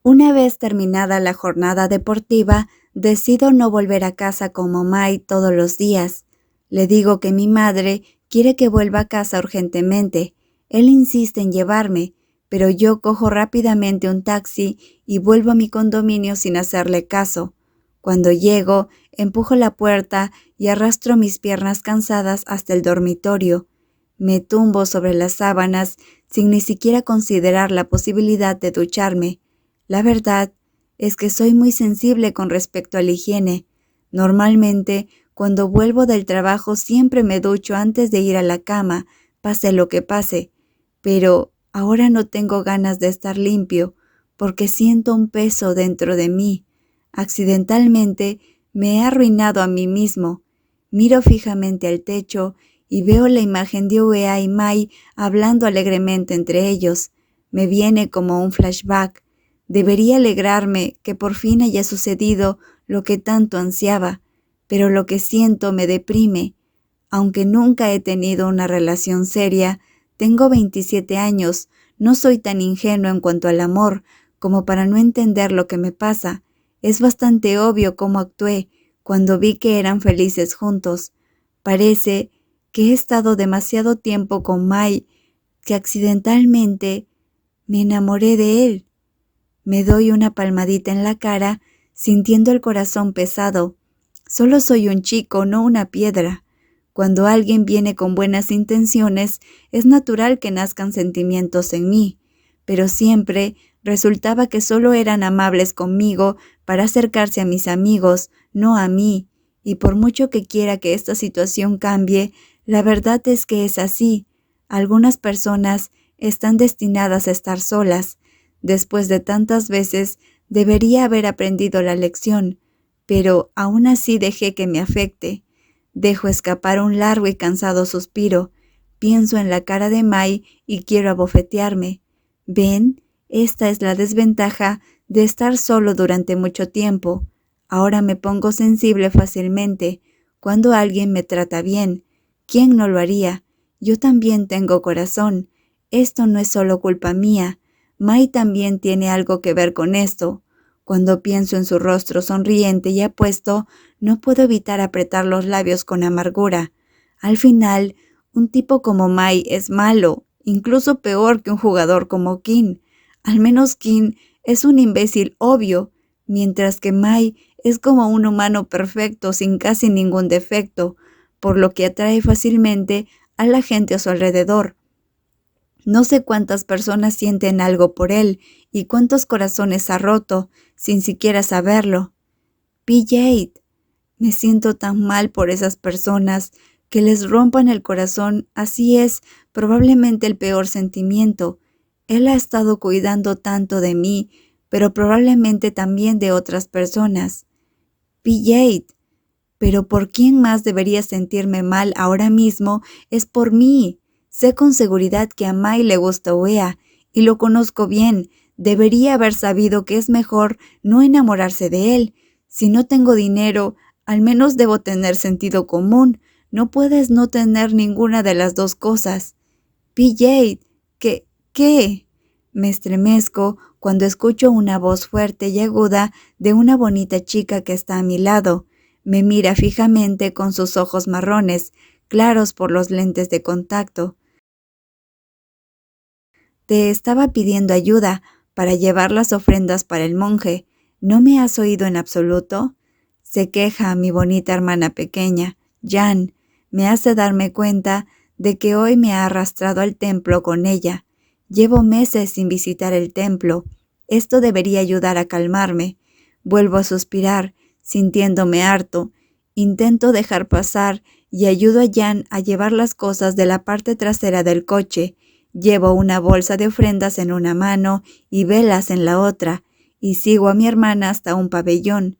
Una vez terminada la jornada deportiva, decido no volver a casa como Mai todos los días. Le digo que mi madre quiere que vuelva a casa urgentemente. Él insiste en llevarme, pero yo cojo rápidamente un taxi y vuelvo a mi condominio sin hacerle caso. Cuando llego, empujo la puerta y arrastro mis piernas cansadas hasta el dormitorio. Me tumbo sobre las sábanas sin ni siquiera considerar la posibilidad de ducharme. La verdad es que soy muy sensible con respecto a la higiene. Normalmente, cuando vuelvo del trabajo siempre me ducho antes de ir a la cama, pase lo que pase, pero ahora no tengo ganas de estar limpio porque siento un peso dentro de mí. Accidentalmente me he arruinado a mí mismo. Miro fijamente al techo y veo la imagen de Uea y Mai hablando alegremente entre ellos. Me viene como un flashback. Debería alegrarme que por fin haya sucedido lo que tanto ansiaba, pero lo que siento me deprime. Aunque nunca he tenido una relación seria, tengo 27 años, no soy tan ingenuo en cuanto al amor como para no entender lo que me pasa. Es bastante obvio cómo actué cuando vi que eran felices juntos. Parece que he estado demasiado tiempo con Mai, que accidentalmente me enamoré de él. Me doy una palmadita en la cara, sintiendo el corazón pesado. Solo soy un chico, no una piedra. Cuando alguien viene con buenas intenciones, es natural que nazcan sentimientos en mí, pero siempre resultaba que solo eran amables conmigo para acercarse a mis amigos, no a mí, y por mucho que quiera que esta situación cambie, la verdad es que es así. Algunas personas están destinadas a estar solas. Después de tantas veces, debería haber aprendido la lección, pero aún así dejé que me afecte. Dejo escapar un largo y cansado suspiro. Pienso en la cara de Mai y quiero abofetearme. ¿Ven? Esta es la desventaja de estar solo durante mucho tiempo. Ahora me pongo sensible fácilmente cuando alguien me trata bien. ¿Quién no lo haría? Yo también tengo corazón. Esto no es solo culpa mía. Mai también tiene algo que ver con esto. Cuando pienso en su rostro sonriente y apuesto, no puedo evitar apretar los labios con amargura. Al final, un tipo como Mai es malo, incluso peor que un jugador como Kim. Al menos Kim es un imbécil obvio, mientras que Mai es como un humano perfecto sin casi ningún defecto, por lo que atrae fácilmente a la gente a su alrededor. No sé cuántas personas sienten algo por él y cuántos corazones ha roto sin siquiera saberlo. PJ, me siento tan mal por esas personas que les rompan el corazón. Así es, probablemente el peor sentimiento. Él ha estado cuidando tanto de mí, pero probablemente también de otras personas. PJ, pero por quién más debería sentirme mal ahora mismo es por mí. Sé con seguridad que a Mai le gusta Uea y lo conozco bien. Debería haber sabido que es mejor no enamorarse de él. Si no tengo dinero, al menos debo tener sentido común. No puedes no tener ninguna de las dos cosas. PJ, ¿qué? Me estremezco cuando escucho una voz fuerte y aguda de una bonita chica que está a mi lado. Me mira fijamente con sus ojos marrones, claros por los lentes de contacto. Te estaba pidiendo ayuda para llevar las ofrendas para el monje. ¿No me has oído en absoluto? Se queja mi bonita hermana pequeña, Jan. Me hace darme cuenta de que hoy me ha arrastrado al templo con ella. Llevo meses sin visitar el templo. Esto debería ayudar a calmarme. Vuelvo a suspirar, sintiéndome harto. Intento dejar pasar y ayudo a Jan a llevar las cosas de la parte trasera del coche. Llevo una bolsa de ofrendas en una mano y velas en la otra, y sigo a mi hermana hasta un pabellón.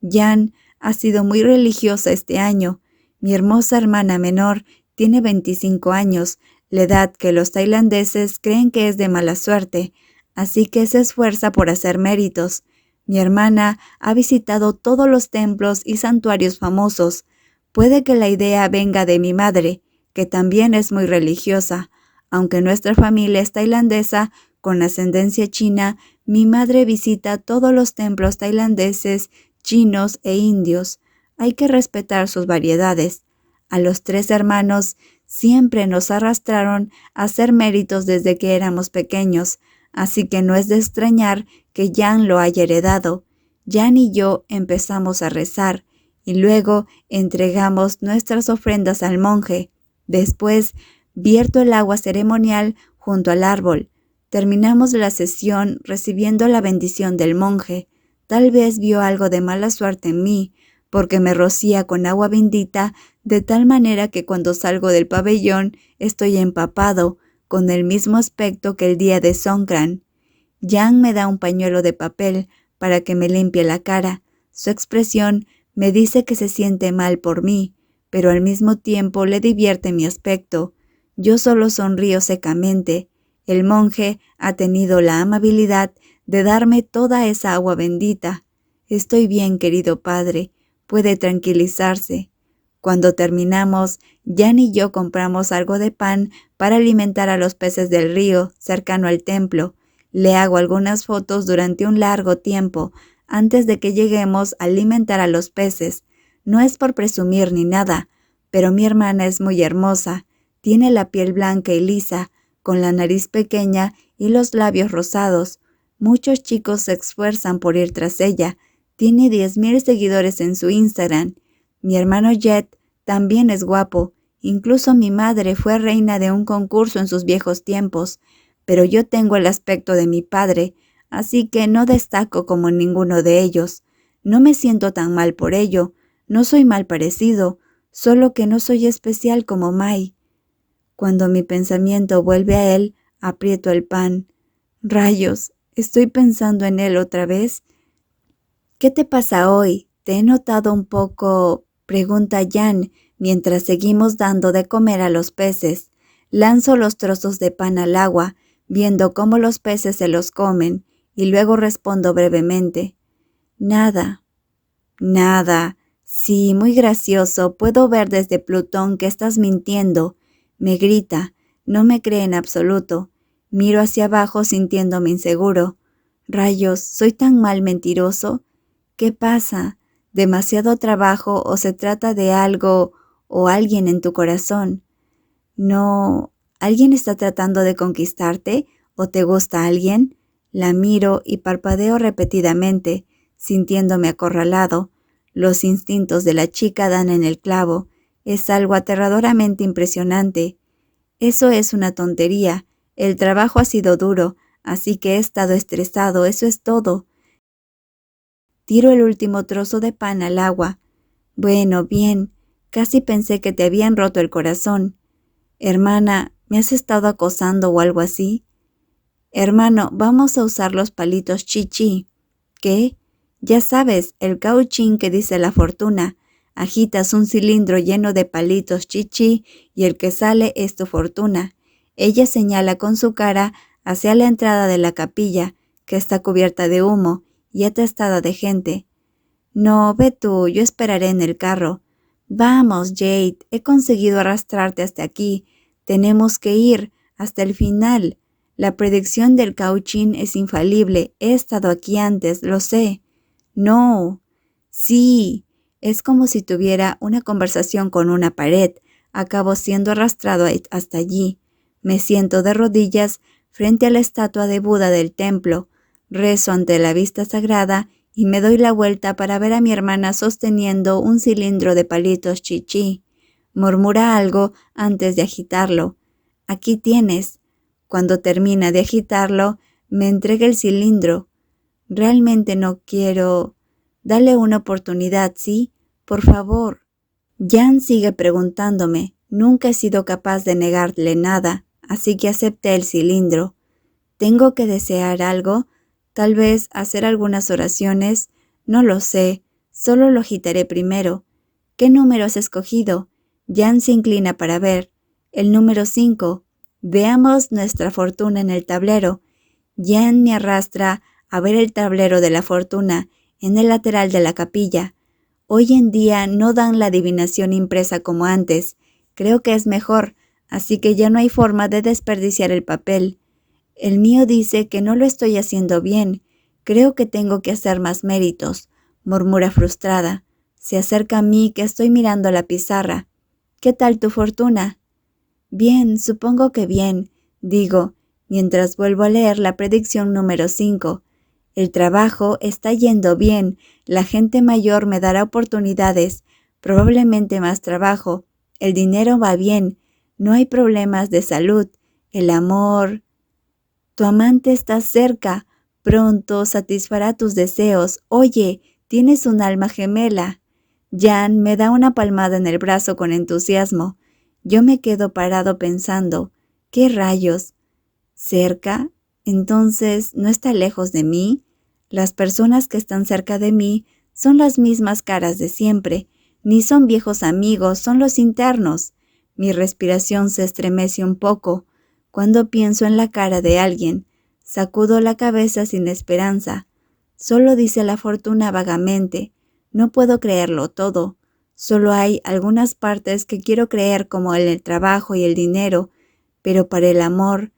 Jan ha sido muy religiosa este año. Mi hermosa hermana menor tiene 25 años, la edad que los tailandeses creen que es de mala suerte, así que se esfuerza por hacer méritos. Mi hermana ha visitado todos los templos y santuarios famosos. Puede que la idea venga de mi madre, que también es muy religiosa. Aunque nuestra familia es tailandesa, con ascendencia china, Mi madre visita todos los templos tailandeses, chinos e indios. Hay que respetar sus variedades. A los 3 hermanos siempre nos arrastraron a hacer méritos desde que éramos pequeños, así que no es de extrañar que Jan lo haya heredado. Jan y yo empezamos a rezar y luego entregamos nuestras ofrendas al monje. Después vierto el agua ceremonial junto al árbol. Terminamos la sesión recibiendo la bendición del monje. Tal vez vio algo de mala suerte en mí, porque me rocía con agua bendita de tal manera que cuando salgo del pabellón estoy empapado, con el mismo aspecto que el día de Songkran. Jan me da un pañuelo de papel para que me limpie la cara. Su expresión me dice que se siente mal por mí, pero al mismo tiempo le divierte mi aspecto. Yo solo sonrío secamente. El monje ha tenido la amabilidad de darme toda esa agua bendita. Estoy bien, querido padre. Puede tranquilizarse. Cuando terminamos, Jan y yo compramos algo de pan para alimentar a los peces del río cercano al templo. Le hago algunas fotos durante un largo tiempo antes de que lleguemos a alimentar a los peces. No es por presumir ni nada, pero mi hermana es muy hermosa. Tiene la piel blanca y lisa, con la nariz pequeña y los labios rosados. Muchos chicos se esfuerzan por ir tras ella. Tiene 10,000 seguidores en su Instagram. Mi hermano Jet también es guapo. Incluso mi madre fue reina de un concurso en sus viejos tiempos. Pero yo tengo el aspecto de mi padre, así que no destaco como ninguno de ellos. No me siento tan mal por ello. No soy mal parecido, solo que no soy especial como Mai. Cuando mi pensamiento vuelve a él, aprieto el pan. Rayos, ¿estoy pensando en él otra vez? ¿Qué te pasa hoy? Te he notado un poco, pregunta Jan, mientras seguimos dando de comer a los peces. Lanzo los trozos de pan al agua, viendo cómo los peces se los comen, y luego respondo brevemente. Nada. Nada. Sí, muy gracioso. Puedo ver desde Plutón que estás mintiendo. Me grita. No me cree en absoluto. Miro hacia abajo sintiéndome inseguro. Rayos, ¿soy tan mal mentiroso? ¿Qué pasa? ¿Demasiado trabajo o se trata de algo o alguien en tu corazón? No, ¿alguien está tratando de conquistarte o te gusta alguien? La miro y parpadeo repetidamente, sintiéndome acorralado. Los instintos de la chica dan en el clavo. Es algo aterradoramente impresionante. Eso es una tontería. El trabajo ha sido duro, así que he estado estresado, eso es todo. Tiro el último trozo de pan al agua. Bueno, bien, casi pensé que te habían roto el corazón. Hermana, ¿me has estado acosando o algo así? Hermano, vamos a usar los palitos chichi. ¿Qué? Ya sabes, el cauchín que dice la fortuna. Agitas un cilindro lleno de palitos chichi y el que sale es tu fortuna. Ella señala con su cara hacia la entrada de la capilla, que está cubierta de humo y atestada de gente. No, ve tú, yo esperaré en el carro. Vamos, Jade, he conseguido arrastrarte hasta aquí. Tenemos que ir hasta el final. La predicción del cauchín es infalible. He estado aquí antes, lo sé. No. Sí. Es como si tuviera una conversación con una pared. Acabo siendo arrastrado hasta allí. Me siento de rodillas frente a la estatua de Buda del templo. Rezo ante la vista sagrada y me doy la vuelta para ver a mi hermana sosteniendo un cilindro de palitos chichi. Murmura algo antes de agitarlo. Aquí tienes. Cuando termina de agitarlo, me entrega el cilindro. Realmente no quiero. Dale una oportunidad, ¿sí? Por favor. Jan sigue preguntándome. Nunca he sido capaz de negarle nada, así que acepté el cilindro. ¿Tengo que desear algo? Tal vez hacer algunas oraciones. No lo sé. Solo lo agitaré primero. ¿Qué número has escogido? Jan se inclina para ver. El número 5. Veamos nuestra fortuna en el tablero. Jan me arrastra a ver el tablero de la fortuna en el lateral de la capilla. Hoy en día no dan la adivinación impresa como antes. Creo que es mejor, así que ya no hay forma de desperdiciar el papel. El mío dice que no lo estoy haciendo bien, Creo que tengo que hacer más méritos, murmura frustrada. Se acerca a mí que estoy mirando la pizarra. ¿Qué tal tu fortuna? Bien, supongo que bien, digo, mientras vuelvo a leer la predicción número 5. El trabajo está yendo bien, la gente mayor me dará oportunidades, probablemente más trabajo, el dinero va bien, no hay problemas de salud, el amor. Tu amante está cerca, pronto satisfará tus deseos. Oye, tienes un alma gemela. Jan me da una palmada en el brazo con entusiasmo. Yo me quedo parado pensando, ¿qué rayos? ¿Cerca? Entonces, ¿no está lejos de mí? Las personas que están cerca de mí son las mismas caras de siempre, ni son viejos amigos, son los internos. Mi respiración se estremece un poco cuando pienso en la cara de alguien. Sacudo la cabeza sin esperanza. Solo dice la fortuna vagamente. No puedo creerlo todo. Solo hay algunas partes que quiero creer como el trabajo y el dinero, pero para el amor,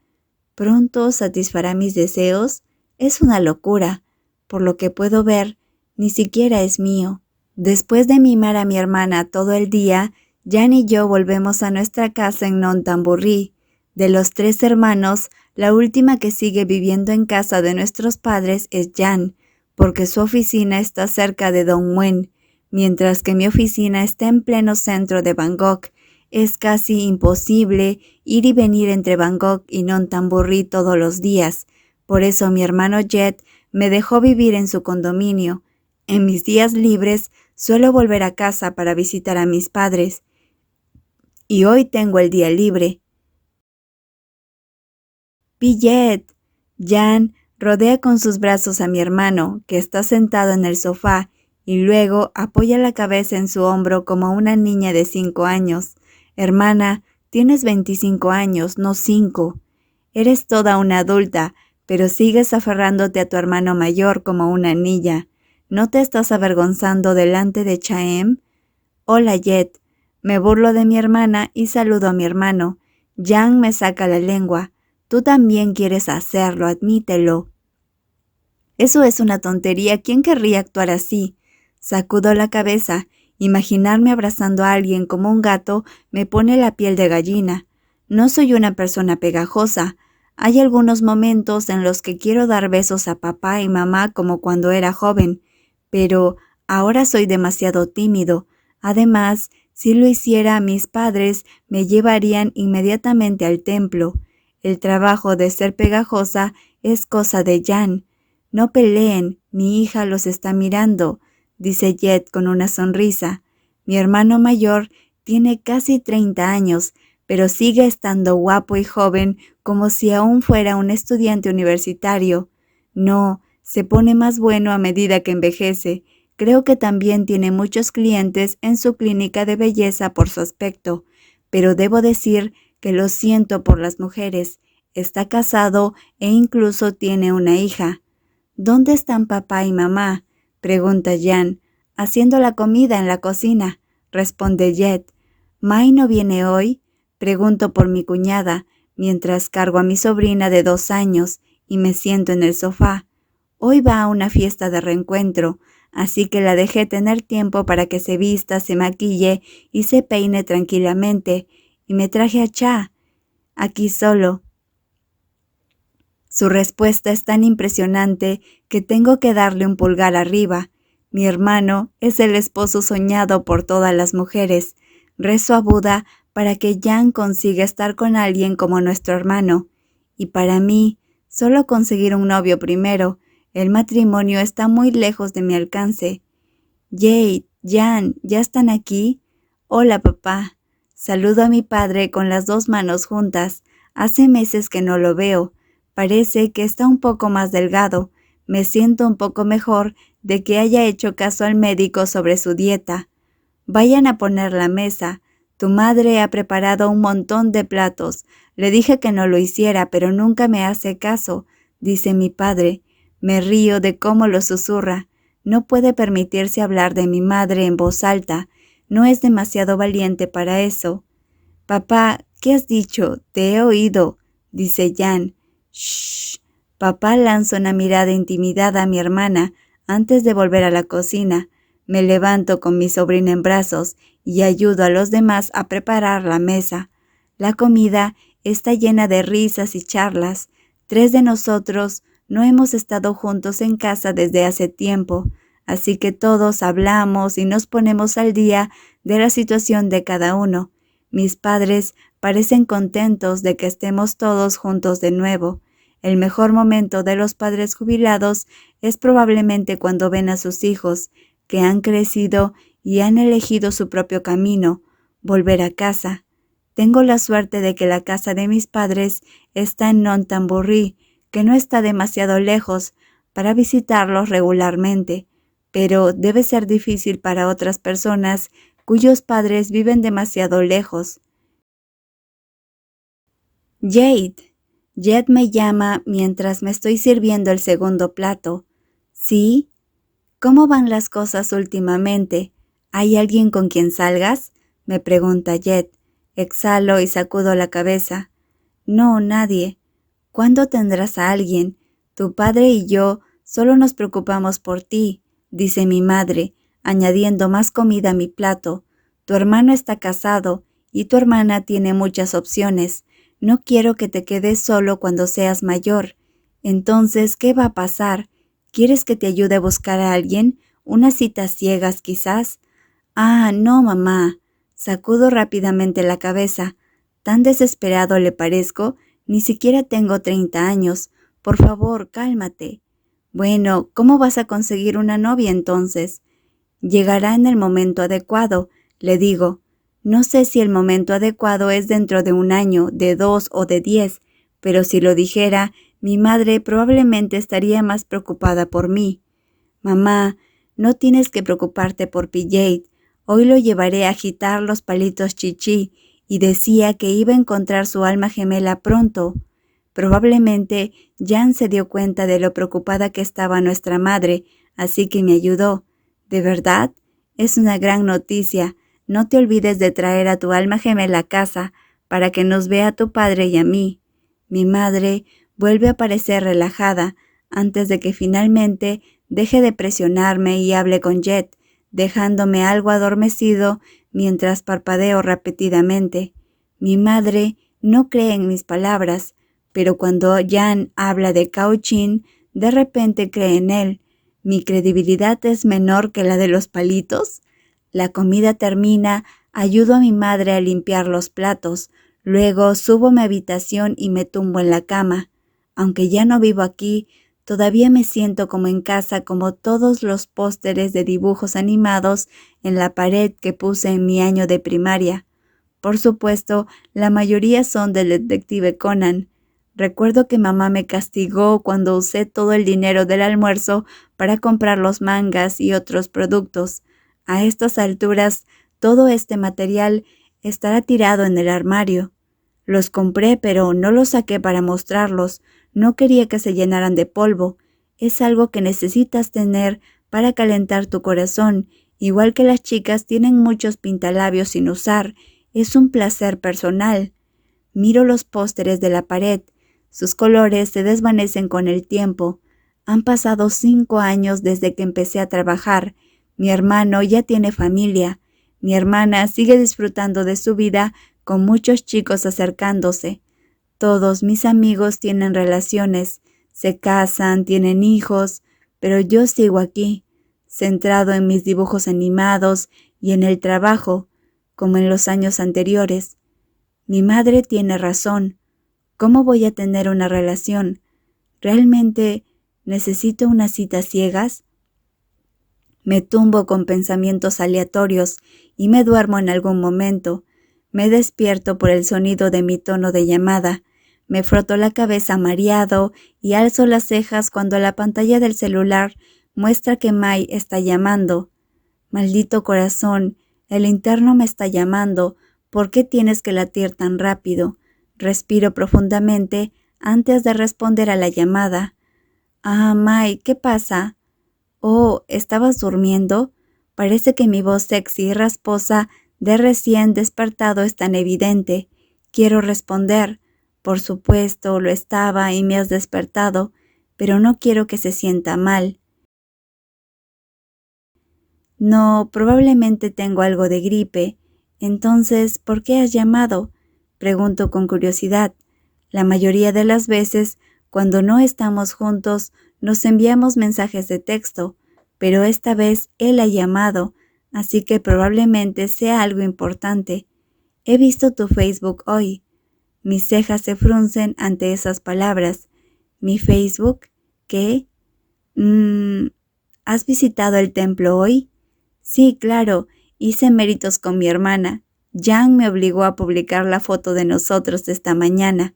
¿pronto satisfará mis deseos? Es una locura. Por lo que puedo ver, ni siquiera es mío. Después de mimar a mi hermana todo el día, Jan y yo volvemos a nuestra casa en Nontambulrí. De los 3 hermanos, la última que sigue viviendo en casa de nuestros padres es Jan, porque su oficina está cerca de Don Nguyen, mientras que mi oficina está en pleno centro de Bangkok. Es casi imposible ir y venir entre Bangkok y Nontambulrí todos los días. Por eso mi hermano Jet me dejó vivir en su condominio. En mis días libres suelo volver a casa para visitar a mis padres. Y hoy tengo el día libre. Jet. Jan rodea con sus brazos a mi hermano, que está sentado en el sofá, y luego apoya la cabeza en su hombro como una niña de 5 años. Hermana, tienes 25 años, no 5. Eres toda una adulta, pero sigues aferrándote a tu hermano mayor como una niña. ¿No te estás avergonzando delante de Chaem? Hola, Jet. Me burlo de mi hermana y saludo a mi hermano. Jan me saca la lengua. Tú también quieres hacerlo, admítelo. Eso es una tontería. ¿Quién querría actuar así? Sacudo la cabeza. Imaginarme abrazando a alguien como un gato me pone la piel de gallina. No soy una persona pegajosa. Hay algunos momentos en los que quiero dar besos a papá y mamá como cuando era joven, pero ahora soy demasiado tímido. Además, si lo hiciera, mis padres me llevarían inmediatamente al templo. El trabajo de ser pegajosa es cosa de Jan. No peleen, mi hija los está mirando, dice Jet con una sonrisa. Mi hermano mayor tiene casi 30 años, pero sigue estando guapo y joven como si aún fuera un estudiante universitario. No, se pone más bueno a medida que envejece. Creo que también tiene muchos clientes en su clínica de belleza por su aspecto, pero debo decir que lo siento por las mujeres. Está casado e incluso tiene una hija. ¿Dónde están papá y mamá?, pregunta Jan. Haciendo la comida en la cocina, responde Jet. ¿Mai no viene hoy?, pregunto por mi cuñada, mientras cargo a mi sobrina de 2 años y me siento en el sofá. Hoy va a una fiesta de reencuentro, así que la dejé tener tiempo para que se vista, se maquille y se peine tranquilamente, y me traje a Cha, aquí solo. Su respuesta es tan impresionante que tengo que darle un pulgar arriba. Mi hermano es el esposo soñado por todas las mujeres. Rezo a Buda para que Jan consiga estar con alguien como nuestro hermano. Y para mí, solo conseguir un novio primero. El matrimonio está muy lejos de mi alcance. Jade, Jan, ¿ya están aquí? Hola, papá. Saludo a mi padre con las 2 manos juntas. Hace meses que no lo veo. Parece que está un poco más delgado. Me siento un poco mejor de que haya hecho caso al médico sobre su dieta. Vayan a poner la mesa. Tu madre ha preparado un montón de platos. Le dije que no lo hiciera, pero nunca me hace caso, dice mi padre. Me río de cómo lo susurra. No puede permitirse hablar de mi madre en voz alta. No es demasiado valiente para eso. Papá, ¿qué has dicho? Te he oído, dice Jan. Shh. Papá lanza una mirada intimidada a mi hermana antes de volver a la cocina. Me levanto con mi sobrina en brazos y ayudo a los demás a preparar la mesa. La comida está llena de risas y charlas. 3 de nosotros no hemos estado juntos en casa desde hace tiempo, así que todos hablamos y nos ponemos al día de la situación de cada uno. Mis padres parecen contentos de que estemos todos juntos de nuevo. El mejor momento de los padres jubilados es probablemente cuando ven a sus hijos, que han crecido y han elegido su propio camino, volver a casa. Tengo la suerte de que la casa de mis padres está en Nontamburi, que no está demasiado lejos para visitarlos regularmente, pero debe ser difícil para otras personas cuyos padres viven demasiado lejos. Jade. Jed me llama mientras me estoy sirviendo el segundo plato. ¿Sí? ¿Cómo van las cosas últimamente? ¿Hay alguien con quien salgas? Me pregunta Jed. Exhalo y sacudo la cabeza. No, nadie. ¿Cuándo tendrás a alguien? Tu padre y yo solo nos preocupamos por ti, dice mi madre, añadiendo más comida a mi plato. Tu hermano está casado y tu hermana tiene muchas opciones. No quiero que te quedes solo cuando seas mayor. Entonces, ¿qué va a pasar? ¿Quieres que te ayude a buscar a alguien? ¿Unas citas ciegas, quizás? Ah, no, mamá. Sacudo rápidamente la cabeza. ¿Tan desesperado le parezco? Ni siquiera tengo 30 años. Por favor, cálmate. Bueno, ¿cómo vas a conseguir una novia entonces? Llegará en el momento adecuado, le digo. No sé si el momento adecuado es dentro de 1 año, de 2 o de 10, pero si lo dijera, mi madre probablemente estaría más preocupada por mí. Mamá, no tienes que preocuparte por PJ. Hoy lo llevaré a agitar los palitos chichi y decía que iba a encontrar su alma gemela pronto. Probablemente Jan se dio cuenta de lo preocupada que estaba nuestra madre, así que me ayudó. ¿De verdad? Es una gran noticia. No te olvides de traer a tu alma gemela a casa para que nos vea tu padre y a mí. Mi madre vuelve a parecer relajada antes de que finalmente deje de presionarme y hable con Jet, dejándome algo adormecido mientras parpadeo repetidamente. Mi madre no cree en mis palabras, pero cuando Jan habla de Cauchin, de repente cree en él. ¿Mi credibilidad es menor que la de los palitos? La comida termina, ayudo a mi madre a limpiar los platos, luego subo a mi habitación y me tumbo en la cama. Aunque ya no vivo aquí, todavía me siento como en casa, como todos los pósteres de dibujos animados en la pared que puse en mi año de primaria. Por supuesto, la mayoría son del detective Conan. Recuerdo que mamá me castigó cuando usé todo el dinero del almuerzo para comprar los mangas y otros productos. A estas alturas, todo este material estará tirado en el armario. Los compré, pero no los saqué para mostrarlos. No quería que se llenaran de polvo. Es algo que necesitas tener para calentar tu corazón, igual que las chicas tienen muchos pintalabios sin usar. Es un placer personal. Miro los pósteres de la pared. Sus colores se desvanecen con el tiempo. Han pasado 5 años desde que empecé a trabajar. Mi hermano ya tiene familia. Mi hermana sigue disfrutando de su vida con muchos chicos acercándose. Todos mis amigos tienen relaciones, se casan, tienen hijos, pero yo sigo aquí, centrado en mis dibujos animados y en el trabajo, como en los años anteriores. Mi madre tiene razón. ¿Cómo voy a tener una relación? ¿Realmente necesito unas citas ciegas? Me tumbo con pensamientos aleatorios y me duermo en algún momento. Me despierto por el sonido de mi tono de llamada. Me froto la cabeza mareado y alzo las cejas cuando la pantalla del celular muestra que Mai está llamando. Maldito corazón, el interno me está llamando. ¿Por qué tienes que latir tan rápido? Respiro profundamente antes de responder a la llamada. Ah, Mai, ¿qué pasa? Oh, ¿estabas durmiendo? Parece que mi voz sexy y rasposa de recién despertado es tan evidente. Quiero responder. Por supuesto, lo estaba y me has despertado. pero no quiero que se sienta mal. No, probablemente tengo algo de gripe. Entonces, ¿por qué has llamado? Pregunto con curiosidad. La mayoría de las veces, cuando no estamos juntos, nos enviamos mensajes de texto, pero esta vez él ha llamado, así que probablemente sea algo importante. He visto tu Facebook hoy. Mis cejas se fruncen ante esas palabras. ¿Mi Facebook? ¿Qué? ¿Has visitado el templo hoy? Sí, claro, hice méritos con mi hermana. Jan me obligó a publicar la foto de nosotros de esta mañana.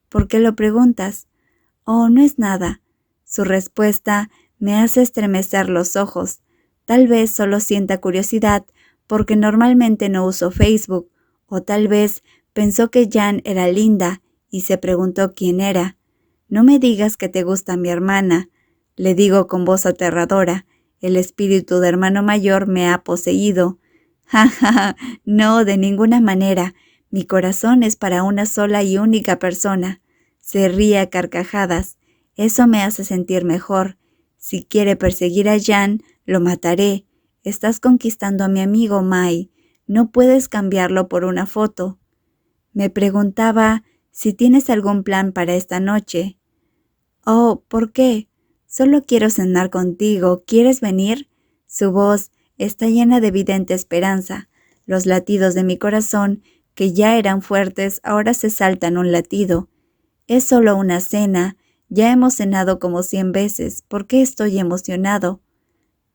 ¿Por qué lo preguntas? Oh, no es nada. Su respuesta me hace estremecer los ojos. Tal vez solo sienta curiosidad porque normalmente no uso Facebook, o tal vez pensó que Jan era linda y se preguntó quién era. No me digas que te gusta mi hermana, le digo con voz aterradora. El espíritu de hermano mayor me ha poseído. Ja, ja, ja, no, de ninguna manera. Mi corazón es para una sola y única persona. Se ríe a carcajadas. Eso me hace sentir mejor. Si quiere perseguir a Jan, lo mataré. Estás conquistando a mi amigo Mai. No puedes cambiarlo por una foto. Me preguntaba si tienes algún plan para esta noche. Oh, ¿por qué? Solo quiero cenar contigo. ¿Quieres venir? Su voz está llena de evidente esperanza. Los latidos de mi corazón, que ya eran fuertes, ahora se saltan un latido. Es solo una cena. Ya hemos cenado como 100 veces. ¿Por qué estoy emocionado?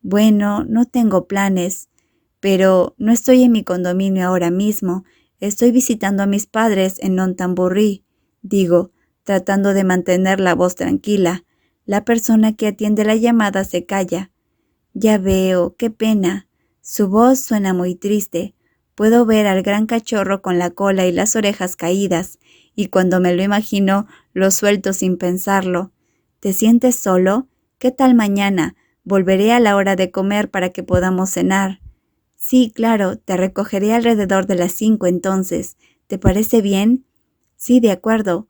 Bueno, no tengo planes, pero no estoy en mi condominio ahora mismo. Estoy visitando a mis padres en Nontamburi, digo, tratando de mantener la voz tranquila. La persona que atiende la llamada se calla. Ya veo, qué pena. Su voz suena muy triste. Puedo ver al gran cachorro con la cola y las orejas caídas, y cuando me lo imagino, lo suelto sin pensarlo. ¿Te sientes solo? ¿Qué tal mañana? Volveré a la hora de comer para que podamos cenar. Sí, claro, te recogeré alrededor de las 5 entonces. ¿Te parece bien? Sí, de acuerdo.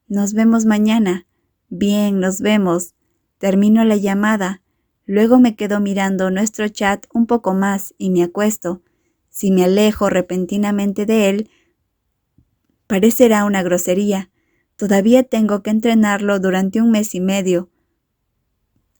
Nos vemos mañana. Bien, nos vemos. Termino la llamada. Luego me quedo mirando nuestro chat un poco más y me acuesto. Si me alejo repentinamente de él, parecerá una grosería. Todavía tengo que entrenarlo durante 1 mes y medio.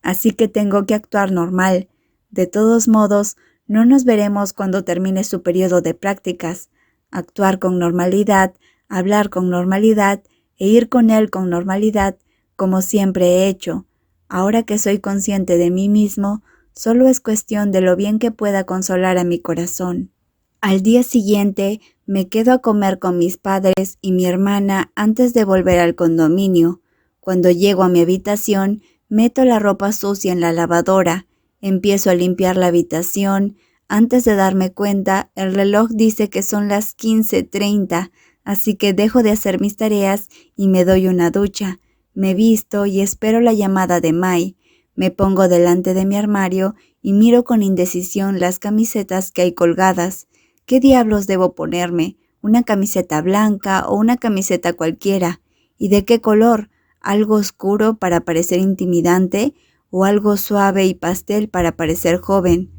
Así que tengo que actuar normal. De todos modos, no nos veremos cuando termine su periodo de prácticas. Actuar con normalidad, hablar con normalidad e ir con él con normalidad, como siempre he hecho. Ahora que soy consciente de mí mismo, solo es cuestión de lo bien que pueda consolar a mi corazón. Al día siguiente, me quedo a comer con mis padres y mi hermana antes de volver al condominio. Cuando llego a mi habitación, meto la ropa sucia en la lavadora, empiezo a limpiar la habitación. Antes de darme cuenta, el reloj dice que son las 15:30, así que dejo de hacer mis tareas y me doy una ducha. Me visto y espero la llamada de Mai. Me pongo delante de mi armario y miro con indecisión las camisetas que hay colgadas. ¿Qué diablos debo ponerme? ¿Una camiseta blanca o una camiseta cualquiera? ¿Y de qué color? ¿Algo oscuro para parecer intimidante o algo suave y pastel para parecer joven?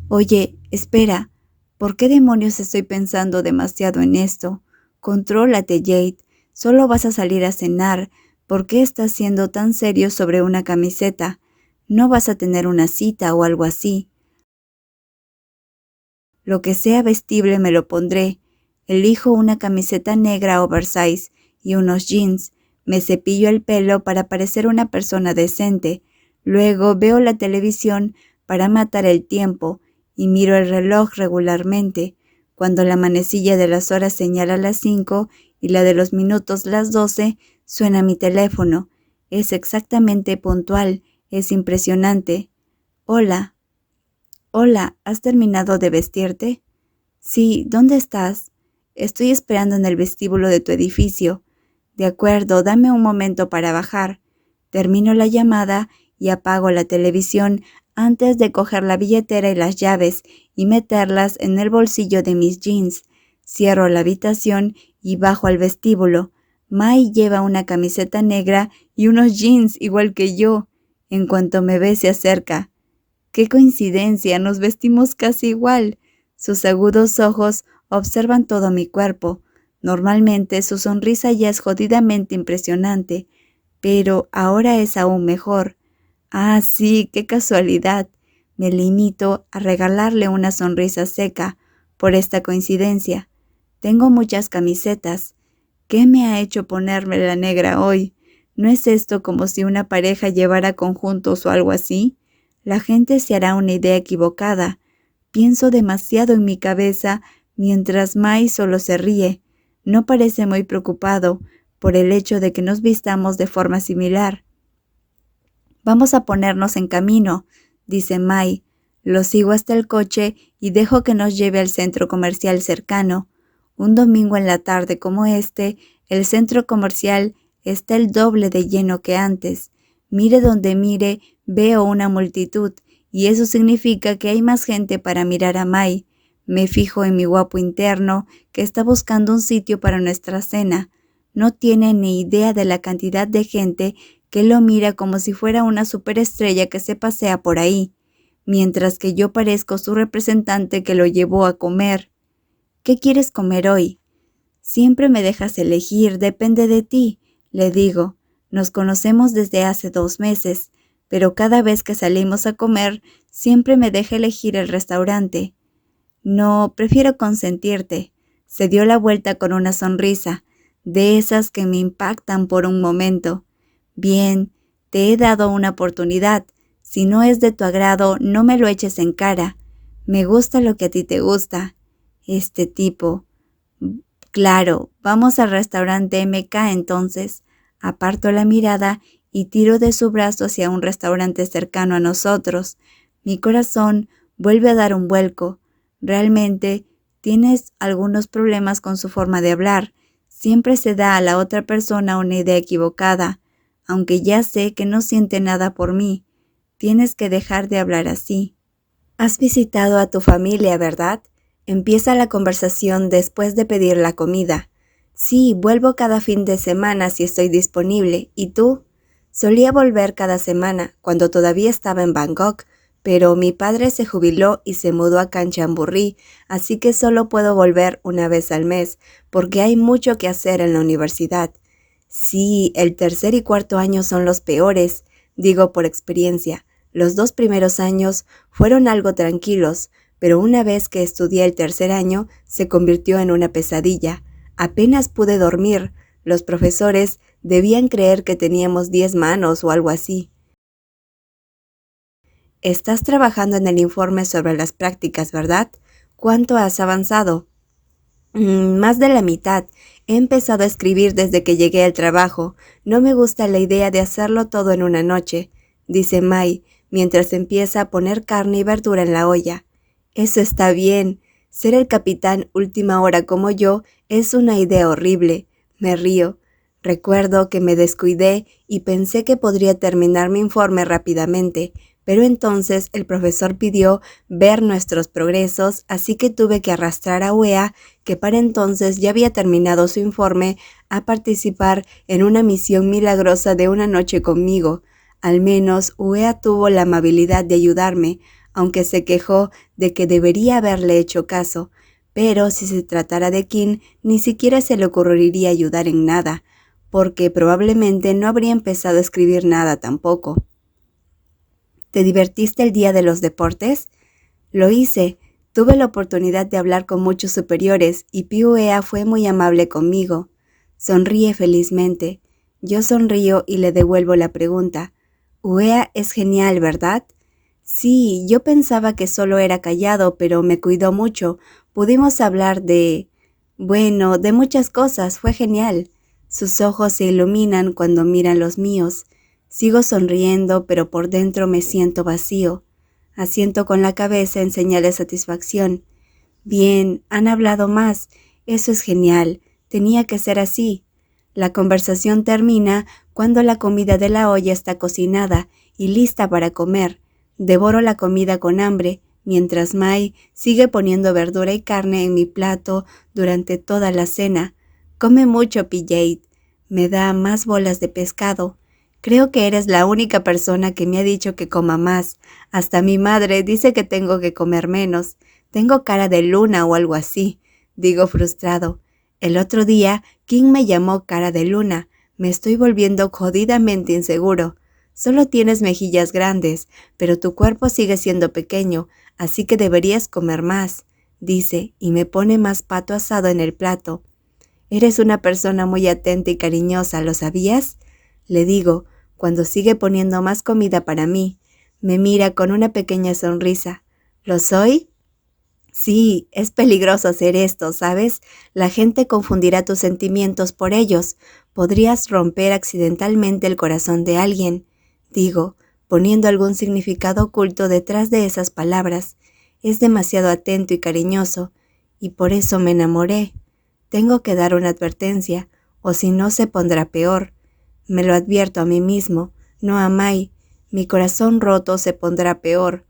Oye, espera, ¿por qué demonios estoy pensando demasiado en esto? Contrólate, Jade, solo vas a salir a cenar. ¿Por qué estás siendo tan serio sobre una camiseta? No vas a tener una cita o algo así. Lo que sea vestible me lo pondré. Elijo una camiseta negra oversize y unos jeans. Me cepillo el pelo para parecer una persona decente. Luego veo la televisión para matar el tiempo y miro el reloj regularmente. Cuando la manecilla de las horas señala las 5 y la de los minutos las 12, suena mi teléfono. Es exactamente puntual. Es impresionante. Hola. Hola, ¿has terminado de vestirte? Sí, ¿dónde estás? Estoy esperando en el vestíbulo de tu edificio. De acuerdo, dame un momento para bajar. Termino la llamada y apago la televisión antes de coger la billetera y las llaves y meterlas en el bolsillo de mis jeans. Cierro la habitación y bajo al vestíbulo. Mai lleva una camiseta negra y unos jeans igual que yo. En cuanto me ve, se acerca. ¡Qué coincidencia! Nos vestimos casi igual. Sus agudos ojos observan todo mi cuerpo. Normalmente su sonrisa ya es jodidamente impresionante, pero ahora es aún mejor. Ah, sí, qué casualidad. Me limito a regalarle una sonrisa seca por esta coincidencia. Tengo muchas camisetas. ¿Qué me ha hecho ponerme la negra hoy? ¿No es esto como si una pareja llevara conjuntos o algo así? La gente se hará una idea equivocada. Pienso demasiado en mi cabeza mientras Mai solo se ríe. No parece muy preocupado por el hecho de que nos vistamos de forma similar. Vamos a ponernos en camino, dice Mai. Lo sigo hasta el coche y dejo que nos lleve al centro comercial cercano. Un domingo en la tarde como este, el centro comercial está el doble de lleno que antes. Mire donde mire, veo una multitud, y eso significa que hay más gente para mirar a Mai. Me fijo en mi guapo interno, que está buscando un sitio para nuestra cena. No tiene ni idea de la cantidad de gente que lo mira como si fuera una superestrella que se pasea por ahí, mientras que yo parezco su representante que lo llevó a comer. ¿Qué quieres comer hoy? Siempre me dejas elegir, depende de ti, le digo. Nos conocemos desde hace 2 meses, pero cada vez que salimos a comer, siempre me deja elegir el restaurante. No, prefiero consentirte. Se dio la vuelta con una sonrisa, de esas que me impactan por un momento. Bien, te he dado una oportunidad. Si no es de tu agrado, no me lo eches en cara. Me gusta lo que a ti te gusta. Este tipo. Claro, vamos al restaurante MK entonces. Aparto la mirada y tiro de su brazo hacia un restaurante cercano a nosotros. Mi corazón vuelve a dar un vuelco. Realmente, tienes algunos problemas con su forma de hablar. Siempre se da a la otra persona una idea equivocada. Aunque ya sé que no siente nada por mí, tienes que dejar de hablar así. Has visitado a tu familia, ¿verdad? Empieza la conversación después de pedir la comida. Sí, vuelvo cada fin de semana si estoy disponible. ¿Y tú? Solía volver cada semana, cuando todavía estaba en Bangkok, pero mi padre se jubiló y se mudó a Kanchanburri, así que solo puedo volver una vez al mes, porque hay mucho que hacer en la universidad. Sí, el tercer y cuarto año son los peores, digo por experiencia. Los 2 primeros años fueron algo tranquilos, pero una vez que estudié el tercer año, se convirtió en una pesadilla. Apenas pude dormir. Los profesores debían creer que teníamos 10 manos o algo así. Estás trabajando en el informe sobre las prácticas, ¿verdad? ¿Cuánto has avanzado? Más de la mitad. He empezado a escribir desde que llegué al trabajo. No me gusta la idea de hacerlo todo en una noche, dice Mai, mientras empieza a poner carne y verdura en la olla. Eso está bien. Ser el capitán última hora como yo es una idea horrible. Me río. Recuerdo que me descuidé y pensé que podría terminar mi informe rápidamente, pero entonces el profesor pidió ver nuestros progresos, así que tuve que arrastrar a Uea, que para entonces ya había terminado su informe, a participar en una misión milagrosa de una noche conmigo. Al menos Uea tuvo la amabilidad de ayudarme, aunque se quejó de que debería haberle hecho caso, pero si se tratara de Kim, ni siquiera se le ocurriría ayudar en nada, porque probablemente no habría empezado a escribir nada tampoco. ¿Te divertiste el día de los deportes? Lo hice. Tuve la oportunidad de hablar con muchos superiores y Piuea fue muy amable conmigo. Sonríe felizmente. Yo sonrío y le devuelvo la pregunta. Uea es genial, ¿verdad? Sí, yo pensaba que solo era callado, pero me cuidó mucho. Pudimos hablar bueno, de muchas cosas. Fue genial. Sus ojos se iluminan cuando miran los míos. Sigo sonriendo, pero por dentro me siento vacío. Asiento con la cabeza en señal de satisfacción. Bien, han hablado más. Eso es genial. Tenía que ser así. La conversación termina cuando la comida de la olla está cocinada y lista para comer. Devoro la comida con hambre, mientras Mai sigue poniendo verdura y carne en mi plato durante toda la cena. Come mucho, PJ. Me da más bolas de pescado. Creo que eres la única persona que me ha dicho que coma más. Hasta mi madre dice que tengo que comer menos. Tengo cara de luna o algo así, digo frustrado. El otro día, King me llamó cara de luna. Me estoy volviendo jodidamente inseguro. Solo tienes mejillas grandes, pero tu cuerpo sigue siendo pequeño, así que deberías comer más, dice, y me pone más pato asado en el plato. Eres una persona muy atenta y cariñosa, ¿lo sabías? Le digo, cuando sigue poniendo más comida para mí. Me mira con una pequeña sonrisa. ¿Lo soy? Sí, es peligroso hacer esto, ¿sabes? La gente confundirá tus sentimientos por ellos. Podrías romper accidentalmente el corazón de alguien, digo, poniendo algún significado oculto detrás de esas palabras. Es demasiado atento y cariñoso, y por eso me enamoré. Tengo que dar una advertencia, o si no se pondrá peor. Me lo advierto a mí mismo, no a Mai. Mi corazón roto se pondrá peor.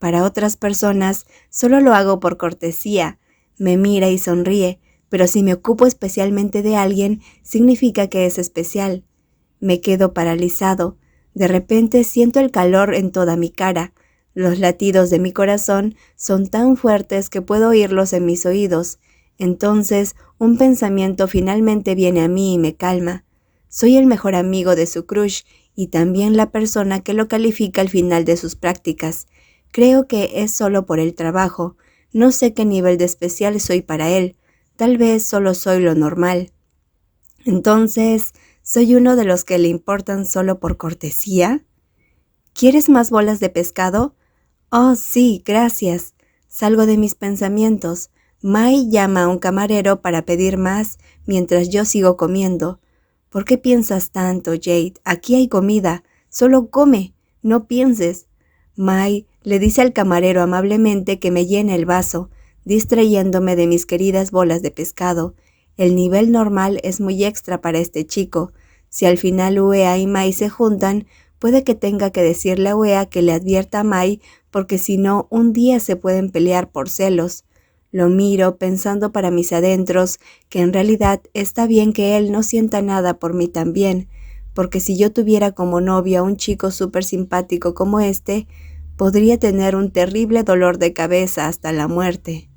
Para otras personas, solo lo hago por cortesía. Me mira y sonríe, pero si me ocupo especialmente de alguien, significa que es especial. Me quedo paralizado. De repente siento el calor en toda mi cara. Los latidos de mi corazón son tan fuertes que puedo oírlos en mis oídos. Entonces, un pensamiento finalmente viene a mí y me calma. Soy el mejor amigo de su crush y también la persona que lo califica al final de sus prácticas. Creo que es solo por el trabajo. No sé qué nivel de especial soy para él. Tal vez solo soy lo normal. Entonces, ¿soy uno de los que le importan solo por cortesía? ¿Quieres más bolas de pescado? Oh, sí, gracias. Salgo de mis pensamientos. Mai llama a un camarero para pedir más mientras yo sigo comiendo. ¿Por qué piensas tanto, Jade? Aquí hay comida. Solo come. No pienses. Mai le dice al camarero amablemente que me llene el vaso, distrayéndome de mis queridas bolas de pescado. El nivel normal es muy extra para este chico. Si al final Uea y Mai se juntan, puede que tenga que decirle a Uea que le advierta a Mai, porque si no, un día se pueden pelear por celos. Lo miro pensando para mis adentros que en realidad está bien que él no sienta nada por mí también, porque si yo tuviera como novio a un chico súper simpático como este, podría tener un terrible dolor de cabeza hasta la muerte.